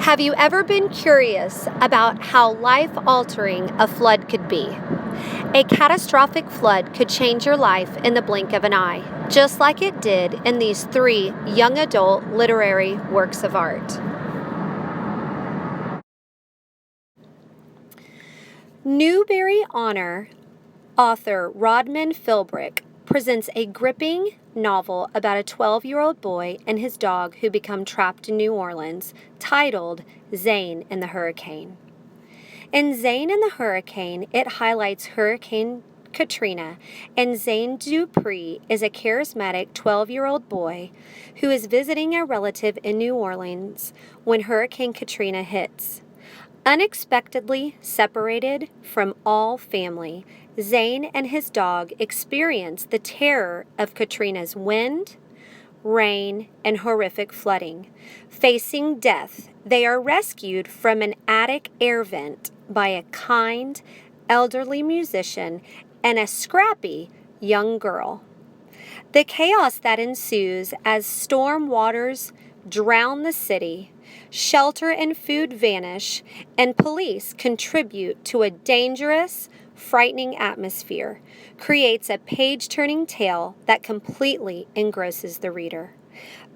Have you ever been curious about how life-altering a flood could be? A catastrophic flood could change your life in the blink of an eye, just like it did in these three young adult literary works of art. Newbery Honor author Rodman Philbrick presents a gripping novel about a 12-year-old boy and his dog who become trapped in New Orleans, titled Zane and the Hurricane. In Zane and the Hurricane, it highlights Hurricane Katrina, and Zane Dupree is a charismatic 12-year-old boy who is visiting a relative in New Orleans when Hurricane Katrina hits. Unexpectedly separated from all family, Zane and his dog experience the terror of Katrina's wind, rain, and horrific flooding. Facing death, they are rescued from an attic air vent by a kind, elderly musician and a scrappy young girl. The chaos that ensues as storm waters drown the city, shelter and food vanish, and police contribute to a dangerous, frightening atmosphere, creates a page-turning tale that completely engrosses the reader.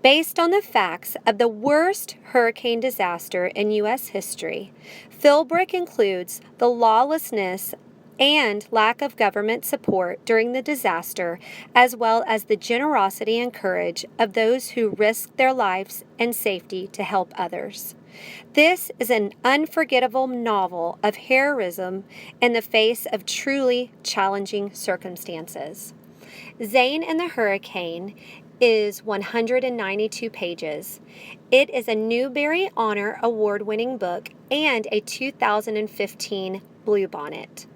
Based on the facts of the worst hurricane disaster in U.S. history, Philbrick includes the lawlessness and lack of government support during the disaster, as well as the generosity and courage of those who risked their lives and safety to help others. This is an unforgettable novel of heroism in the face of truly challenging circumstances. Zane and the Hurricane is 192 pages. It is a Newbery Honor Award-winning book and a 2015 Bluebonnet.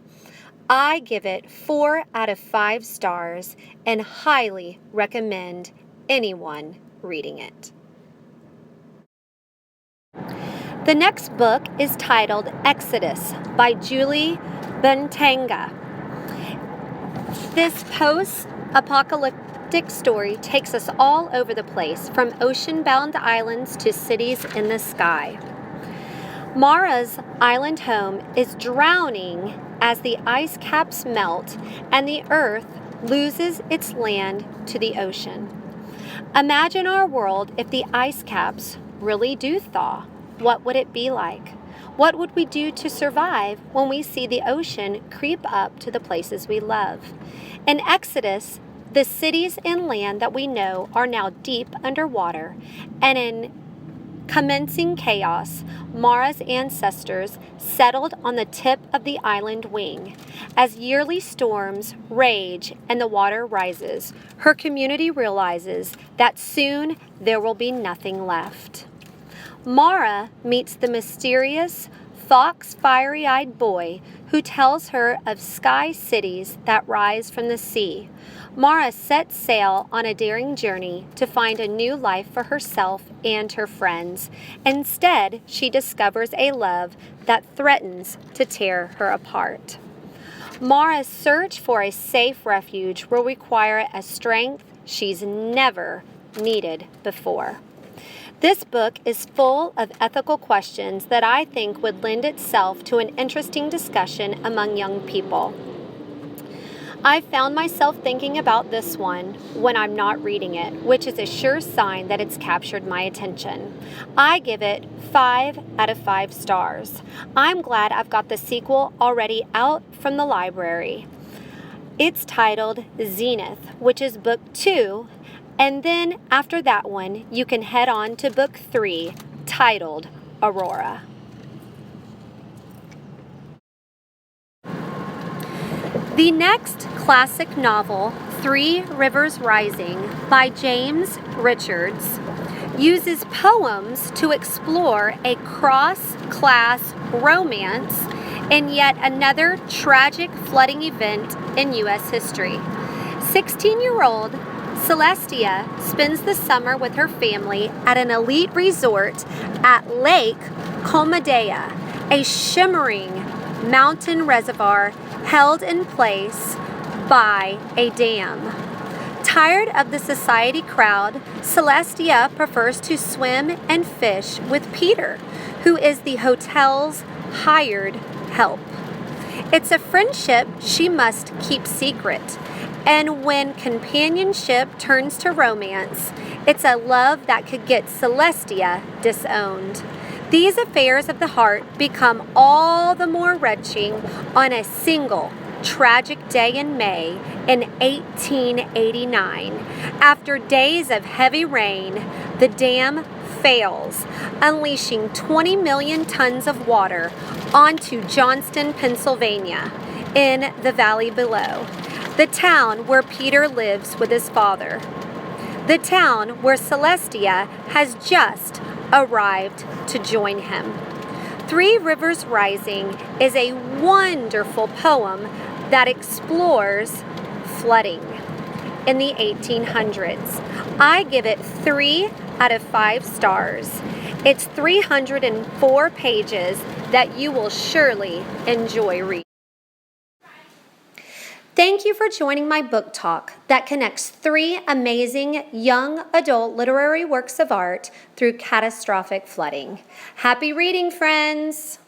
I give it 4 out of 5 stars and highly recommend anyone reading it. The next book is titled Exodus by Julie Buntanga. This post-apocalyptic story takes us all over the place, from ocean-bound islands to cities in the sky. Mara's island home is drowning as the ice caps melt and the earth loses its land to the ocean. Imagine our world if the ice caps really do thaw. What would it be like? What would we do to survive when we see the ocean creep up to the places we love? In Exodus, the cities and land that we know are now deep underwater, and in commencing chaos, Mara's ancestors settled on the tip of the island wing. As yearly storms rage and the water rises, her community realizes that soon there will be nothing left. Mara meets the mysterious, fiery-eyed boy who tells her of sky cities that rise from the sea. Mara sets sail on a daring journey to find a new life for herself and her friends. Instead, she discovers a love that threatens to tear her apart. Mara's search for a safe refuge will require a strength she's never needed before. This book is full of ethical questions that I think would lend itself to an interesting discussion among young people. I found myself thinking about this one when I'm not reading it, which is a sure sign that it's captured my attention. I give it 5 out of 5 stars. I'm glad I've got the sequel already out from the library. It's titled Zenith, which is book 2, and then after that one, you can head on to book 3, titled Aurora. The next classic novel, Three Rivers Rising by James Richards, uses poems to explore a cross-class romance in yet another tragic flooding event in U.S. history. 16-year-old Celestia spends the summer with her family at an elite resort at Lake Comadea, a shimmering mountain reservoir held in place by a dam. Tired of the society crowd, Celestia prefers to swim and fish with Peter, who is the hotel's hired help. It's a friendship she must keep secret, and when companionship turns to romance, it's a love that could get Celestia disowned. These affairs of the heart become all the more retching on a single tragic day in May in 1889. After days of heavy rain, the dam fails, unleashing 20 million tons of water onto Johnston, Pennsylvania, in the valley below, the town where Peter lives with his father. The town where Celestia has just arrived to join him. Three Rivers Rising is a wonderful poem that explores flooding in the 1800s. I give it 3 out of 5 stars. It's 304 pages that you will surely enjoy reading. Thank you for joining my book talk that connects 3 amazing young adult literary works of art through catastrophic flooding. Happy reading, friends!